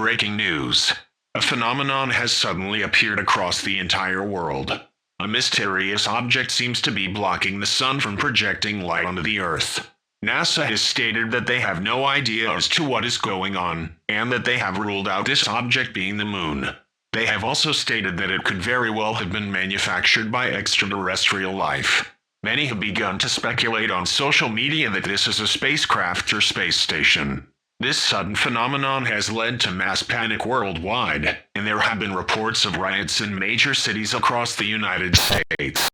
Breaking news. A phenomenon has suddenly appeared across the entire world. A mysterious object seems to be blocking the sun from projecting light onto the Earth. NASA has stated that they have no idea as to what is going on, and that they have ruled out this object being the moon. They have also stated that it could very well have been manufactured by extraterrestrial life. Many have begun to speculate on social media that this is a spacecraft or space station. This sudden phenomenon has led to mass panic worldwide, and there have been reports of riots in major cities across the United States.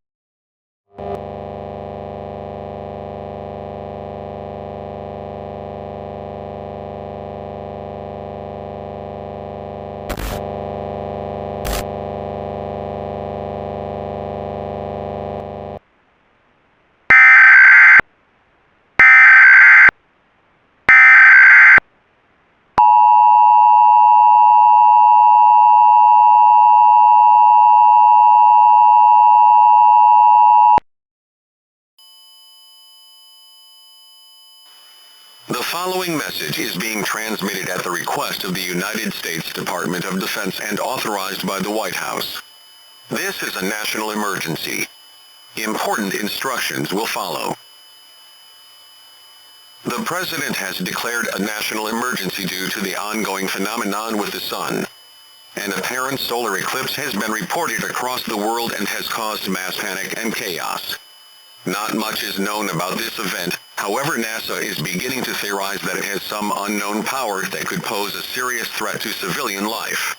The following message is being transmitted at the request of the United States Department of Defense and authorized by the White House. This is a national emergency. Important instructions will follow. The President has declared a national emergency due to the ongoing phenomenon with the sun. An apparent solar eclipse has been reported across the world and has caused mass panic and chaos. Not much is known about this event. However, NASA is beginning to theorize that it has some unknown power that could pose a serious threat to civilian life.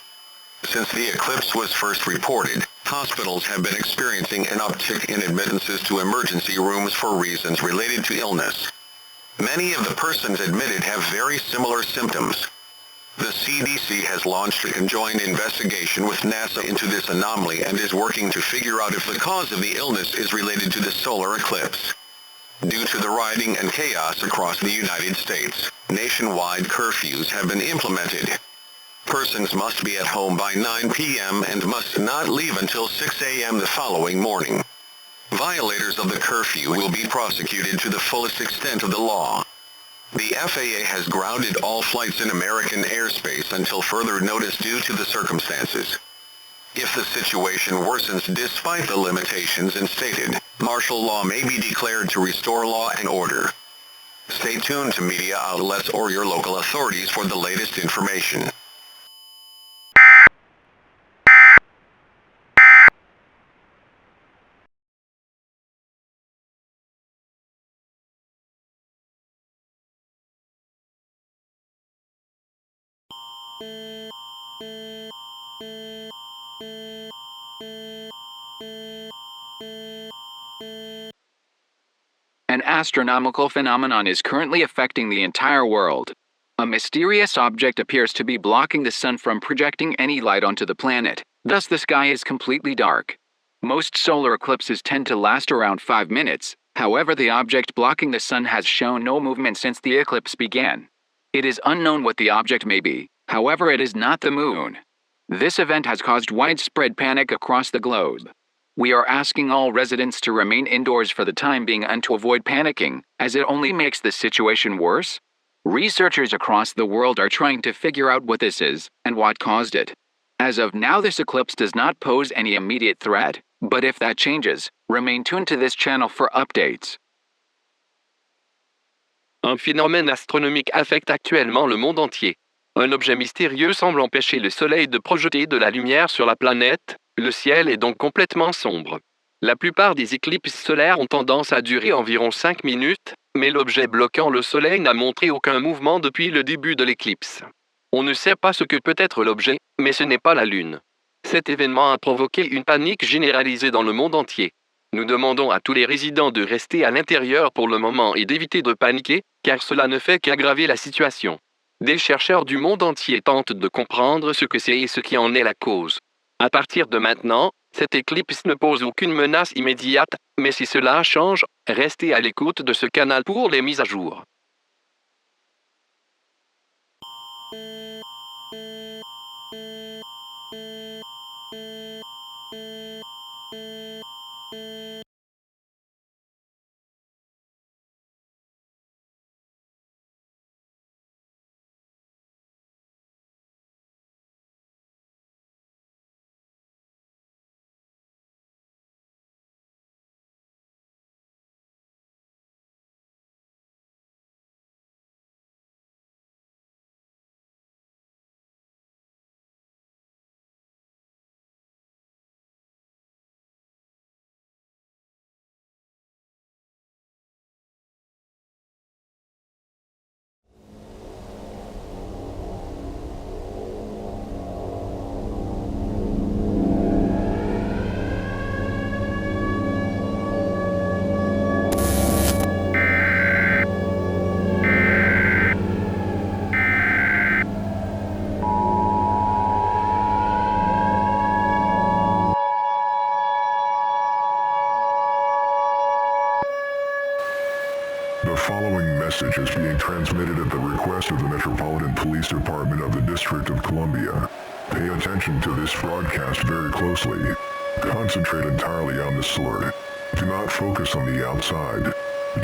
Since the eclipse was first reported, hospitals have been experiencing an uptick in admittances to emergency rooms for reasons related to illness. Many of the persons admitted have very similar symptoms. The CDC has launched a conjoined investigation with NASA into this anomaly and is working to figure out if the cause of the illness is related to the solar eclipse. Due to the rioting and chaos across the United States, nationwide curfews have been implemented. Persons must be at home by 9 p.m. and must not leave until 6 a.m. the following morning. Violators of the curfew will be prosecuted to the fullest extent of the law. The FAA has grounded all flights in American airspace until further notice due to the circumstances. If the situation worsens despite the limitations instated, martial law may be declared to restore law and order. Stay tuned to media outlets or your local authorities for the latest information. An astronomical phenomenon is currently affecting the entire world. A mysterious object appears to be blocking the sun from projecting any light onto the planet. Thus, the sky is completely dark. Most solar eclipses tend to last around 5 minutes. However, the object blocking the sun has shown no movement since the eclipse began. It is unknown what the object may be. However, it is not the moon. This event has caused widespread panic across the globe. We are asking all residents to remain indoors for the time being and to avoid panicking, as it only makes the situation worse. Researchers across the world are trying to figure out what this is and what caused it. As of now, this eclipse does not pose any immediate threat, but if that changes, remain tuned to this channel for updates. Un phénomène astronomique affecte actuellement le monde entier. Un objet mystérieux semble empêcher le Soleil de projeter de la lumière sur la planète. Le ciel est donc complètement sombre. La plupart des éclipses solaires ont tendance à durer environ 5 minutes, mais l'objet bloquant le Soleil n'a montré aucun mouvement depuis le début de l'éclipse. On ne sait pas ce que peut être l'objet, mais ce n'est pas la Lune. Cet événement a provoqué une panique généralisée dans le monde entier. Nous demandons à tous les résidents de rester à l'intérieur pour le moment et d'éviter de paniquer, car cela ne fait qu'aggraver la situation. Des chercheurs du monde entier tentent de comprendre ce que c'est et ce qui en est la cause. À partir de maintenant, cette éclipse ne pose aucune menace immédiate, mais si cela change, restez à l'écoute de ce canal pour les mises à jour. being transmitted at the request of the Metropolitan Police Department of the District of Columbia. Pay attention to this broadcast very closely. Concentrate entirely on this alert. Do not focus on the outside.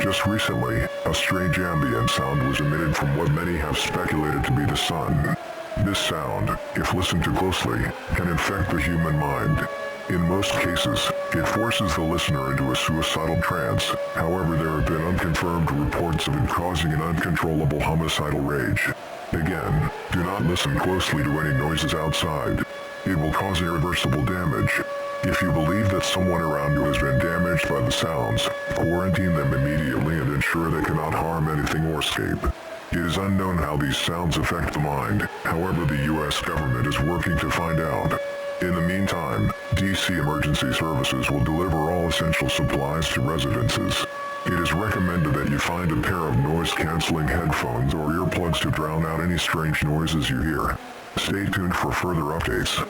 Just recently, a strange ambient sound was emitted from what many have speculated to be the sun. This sound, if listened to closely, can infect the human mind. In most cases, it forces the listener into a suicidal trance. However, there have been unconfirmed reports of it causing an uncontrollable homicidal rage. Again, do not listen closely to any noises outside. It will cause irreversible damage. If you believe that someone around you has been damaged by the sounds, quarantine them immediately and ensure they cannot harm anything or escape. It is unknown how these sounds affect the mind. However, the U.S. government is working to find out. In the meantime, DC Emergency Services will deliver all essential supplies to residences. It is recommended that you find a pair of noise-canceling headphones or earplugs to drown out any strange noises you hear. Stay tuned for further updates.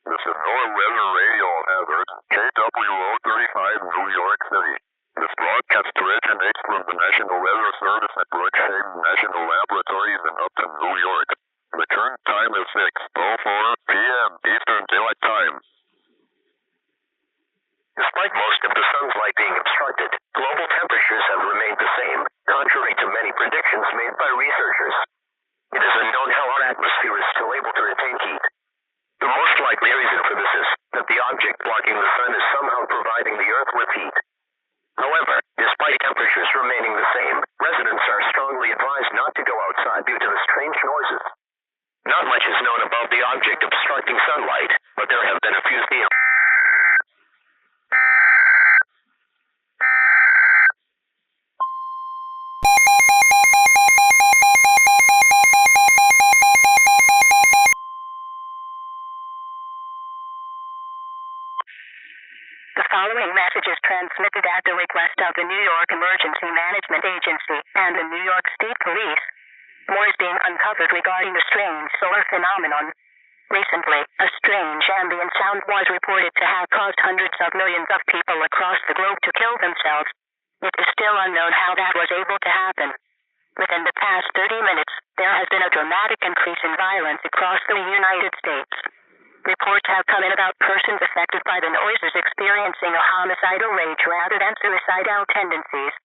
This is NOAA Weather Radio Hazard, KWO 35, New York City. This broadcast originates from the National Weather Service at Brookhaven National Laboratories in Upton, New York. The current time is 6:04 p.m. Eastern Daylight Time. Despite most of the sun's light being obstructed, global temperatures have remained the same, contrary to many predictions made by researchers. It is unknown how our atmosphere is still able to retain heat. The most likely reason for this is that the object blocking the sun is somehow providing the Earth with heat. However, despite temperatures remaining the same, residents are strongly advised not to go outside due to the strange noises. Not much is known about the object obstructing sunlight, but there have been a few theories. The following message is transmitted at the request of the New York Emergency Management Agency and the New York State Police. More is being uncovered regarding the strange solar phenomenon. Recently, a strange ambient sound was reported to have caused hundreds of millions of people across the globe to kill themselves. It is still unknown how that was able to happen. Within the past 30 minutes, there has been a dramatic increase in violence across the United States. Reports have come in about persons affected by the noises experiencing a homicidal rage rather than suicidal tendencies.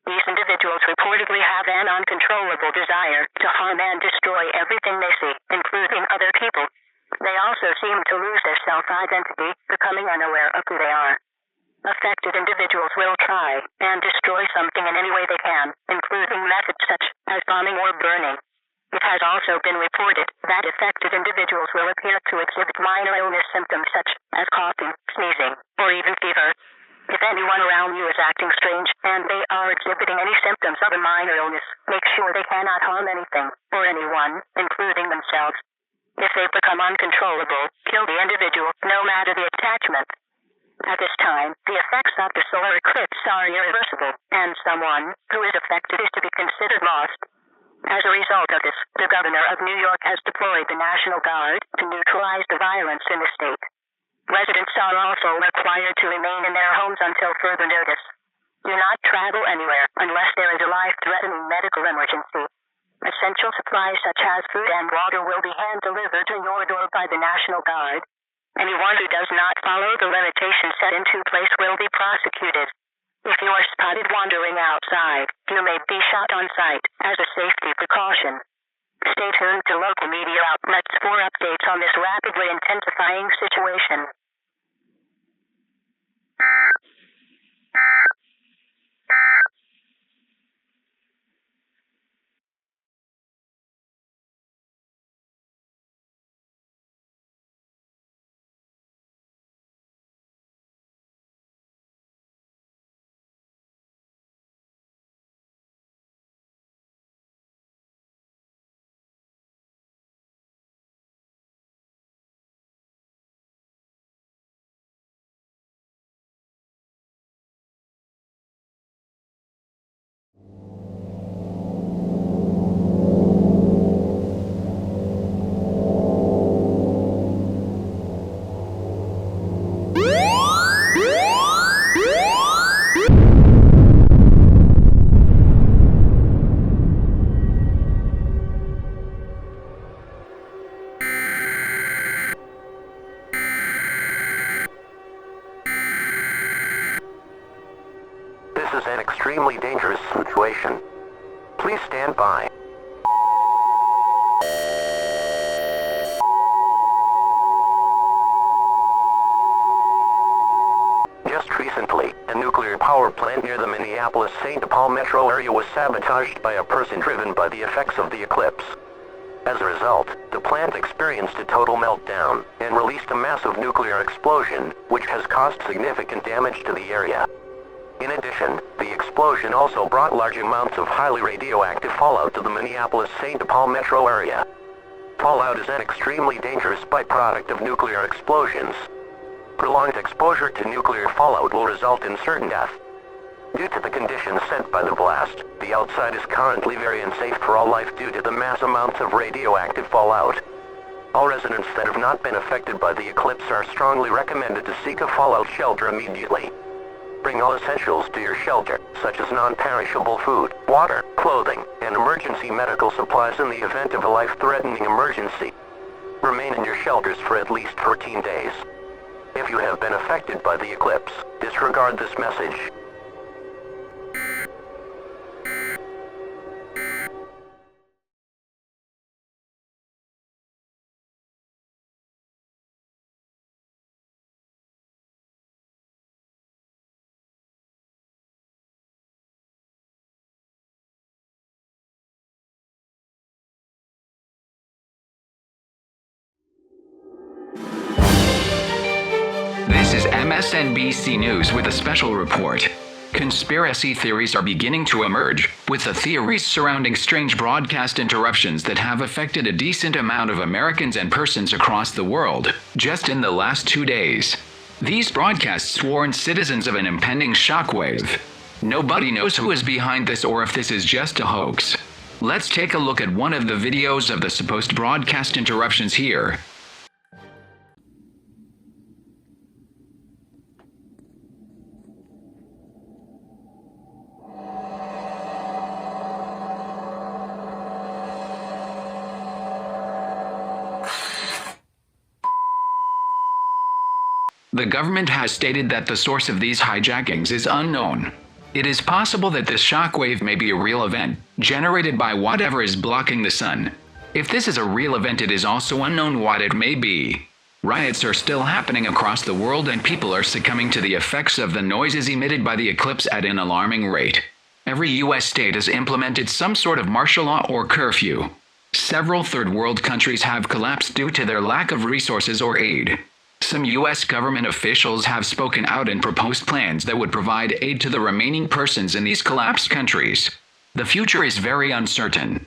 These individuals reportedly have an uncontrollable desire to harm and destroy everything they see, including other people. They also seem to lose their self-identity, becoming unaware of who they are. Affected individuals will try and destroy something in any way they can, including methods such as bombing or burning. It has also been reported that affected individuals will appear to exhibit minor illness symptoms such as coughing, sneezing, or even fever. If anyone around you is acting strange and they are exhibiting any symptoms of a minor illness, make sure they cannot harm anything or anyone, including themselves. If they become uncontrollable, kill the individual, no matter the attachment. At this time, the effects of the solar eclipse are irreversible, and someone who is affected is to be considered lost. As a result of this, the governor of New York has deployed the National Guard to neutralize the violence in the state. Residents are also required to remain in their homes until further notice. Do not travel anywhere unless there is a life-threatening medical emergency. Essential supplies such as food and water will be hand-delivered to your door by the National Guard. Anyone who does not follow the limitations set into place will be prosecuted. If you are spotted wandering outside, you may be shot on sight as a safety precaution. Stay tuned to local media outlets for updates on this rapidly intensifying situation. This is an extremely dangerous situation. Please stand by. Just recently, a nuclear power plant near the Minneapolis-St. Paul metro area was sabotaged by a person driven by the effects of the eclipse. As a result, the plant experienced a total meltdown and released a massive nuclear explosion, which has caused significant damage to the area. In addition, the explosion also brought large amounts of highly radioactive fallout to the Minneapolis-St. Paul metro area. Fallout is an extremely dangerous byproduct of nuclear explosions. Prolonged exposure to nuclear fallout will result in certain death. Due to the conditions set by the blast, the outside is currently very unsafe for all life due to the mass amounts of radioactive fallout. All residents that have not been affected by the eclipse are strongly recommended to seek a fallout shelter immediately. Bring all essentials to your shelter, such as non-perishable food, water, clothing, and emergency medical supplies in the event of a life-threatening emergency. Remain in your shelters for at least 14 days. If you have been affected by the eclipse, disregard this message. This is MSNBC News with a special report. Conspiracy theories are beginning to emerge, with the theories surrounding strange broadcast interruptions that have affected a decent amount of Americans and persons across the world, just in the last 2 days. These broadcasts warn citizens of an impending shockwave. Nobody knows who is behind this or if this is just a hoax. Let's take a look at one of the videos of the supposed broadcast interruptions here. The government has stated that the source of these hijackings is unknown. It is possible that this shockwave may be a real event, generated by whatever is blocking the sun. If this is a real event, it is also unknown what it may be. Riots are still happening across the world and people are succumbing to the effects of the noises emitted by the eclipse at an alarming rate. Every US state has implemented some sort of martial law or curfew. Several third world countries have collapsed due to their lack of resources or aid. Some US government officials have spoken out and proposed plans that would provide aid to the remaining persons in these collapsed countries. The future is very uncertain.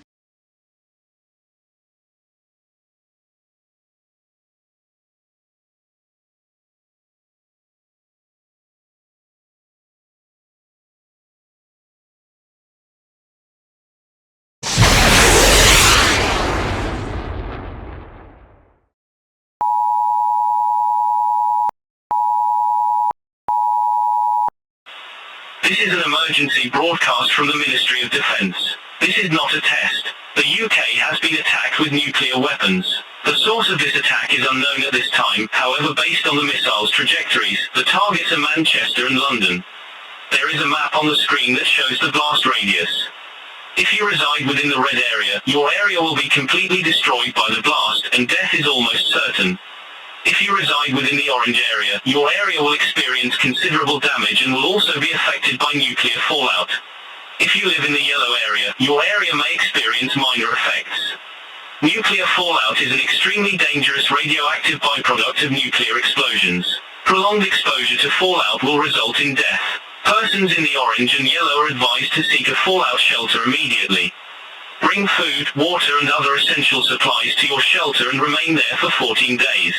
This is an emergency broadcast from the Ministry of Defense. This is not a test. The UK has been attacked with nuclear weapons. The source of this attack is unknown at this time, however, based on the missiles' trajectories, the targets are Manchester and London. There is a map on the screen that shows the blast radius. If you reside within the red area, your area will be completely destroyed by the blast, and death is almost certain. If you reside within the orange area, your area will experience considerable damage and will also be affected by nuclear fallout. If you live in the yellow area, your area may experience minor effects. Nuclear fallout is an extremely dangerous radioactive byproduct of nuclear explosions. Prolonged exposure to fallout will result in death. Persons in the orange and yellow are advised to seek a fallout shelter immediately. Bring food, water and other essential supplies to your shelter and remain there for 14 days.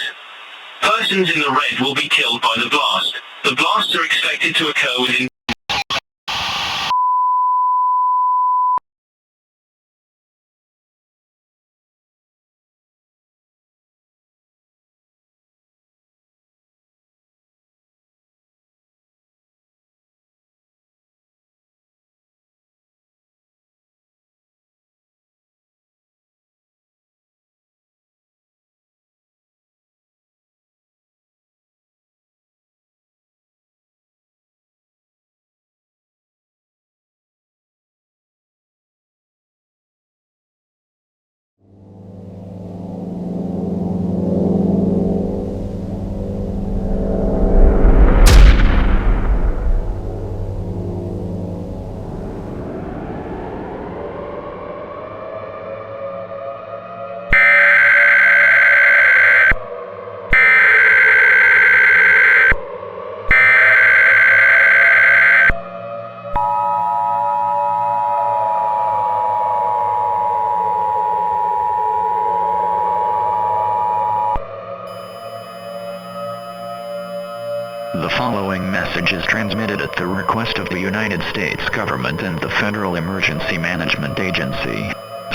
Persons in the red will be killed by the blast. The blasts are expected to occur within The following message is transmitted at the request of the United States government and the Federal Emergency Management Agency.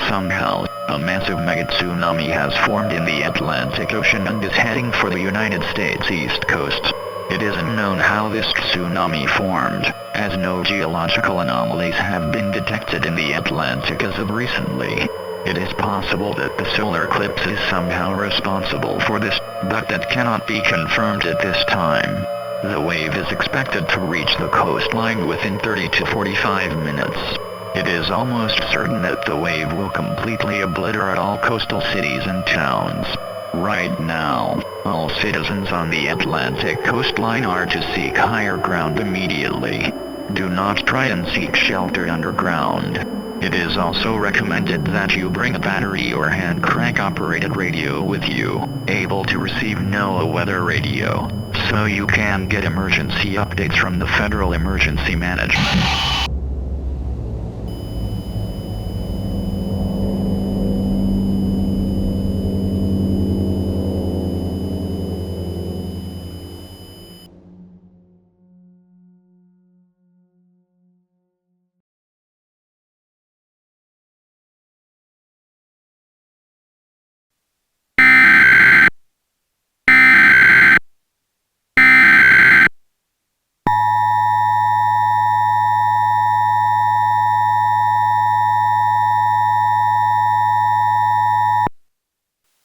Somehow, a massive mega-tsunami has formed in the Atlantic Ocean and is heading for the United States East Coast. It isn't known how this tsunami formed, as no geological anomalies have been detected in the Atlantic as of recently. It is possible that the solar eclipse is somehow responsible for this, but that cannot be confirmed at this time. The wave is expected to reach the coastline within 30 to 45 minutes. It is almost certain that the wave will completely obliterate all coastal cities and towns. Right now, all citizens on the Atlantic coastline are to seek higher ground immediately. Do not try and seek shelter underground. It is also recommended that you bring a battery or hand crank-operated radio with you, able to receive NOAA weather radio, so you can get emergency updates from the Federal Emergency Management.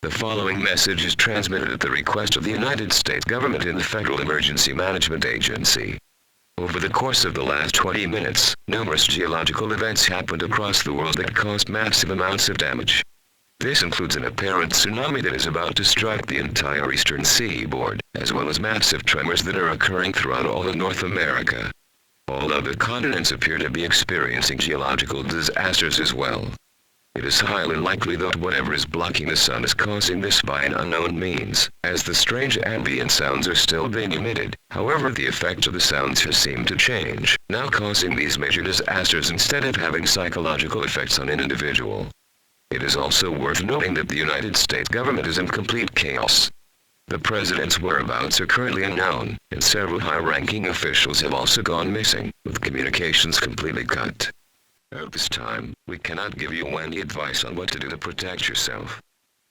The following message is transmitted at the request of the United States government and the Federal Emergency Management Agency. Over the course of the last 20 minutes, numerous geological events happened across the world that caused massive amounts of damage. This includes an apparent tsunami that is about to strike the entire eastern seaboard, as well as massive tremors that are occurring throughout all of North America. All other continents appear to be experiencing geological disasters as well. It is highly likely that whatever is blocking the sun is causing this by an unknown means, as the strange ambient sounds are still being emitted. However, the effect of the sounds has seemed to change, now causing these major disasters instead of having psychological effects on an individual. It is also worth noting that the United States government is in complete chaos. The president's whereabouts are currently unknown, and several high-ranking officials have also gone missing, with communications completely cut. At this time, we cannot give you any advice on what to do to protect yourself.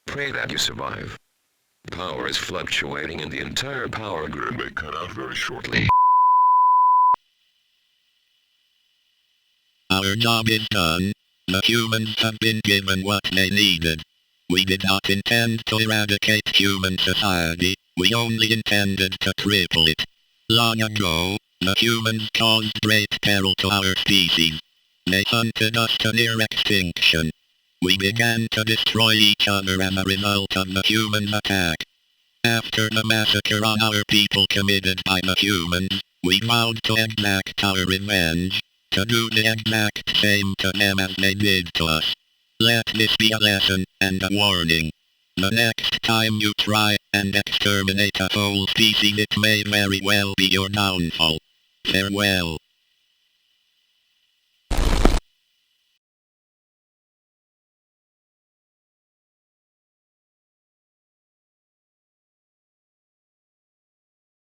Pray that you survive. Power is fluctuating and the entire power grid may cut out very shortly. Our job is done. The humans have been given what they needed. We did not intend to eradicate human society, we only intended to cripple it. Long ago, the humans caused great peril to our species. They hunted us to near extinction. We began to destroy each other as a result of the human attack. After the massacre on our people committed by the humans, we vowed to exact our revenge, to do the exact same to them as they did to us. Let this be a lesson and a warning. The next time you try and exterminate a whole species, it may very well be your downfall. Farewell.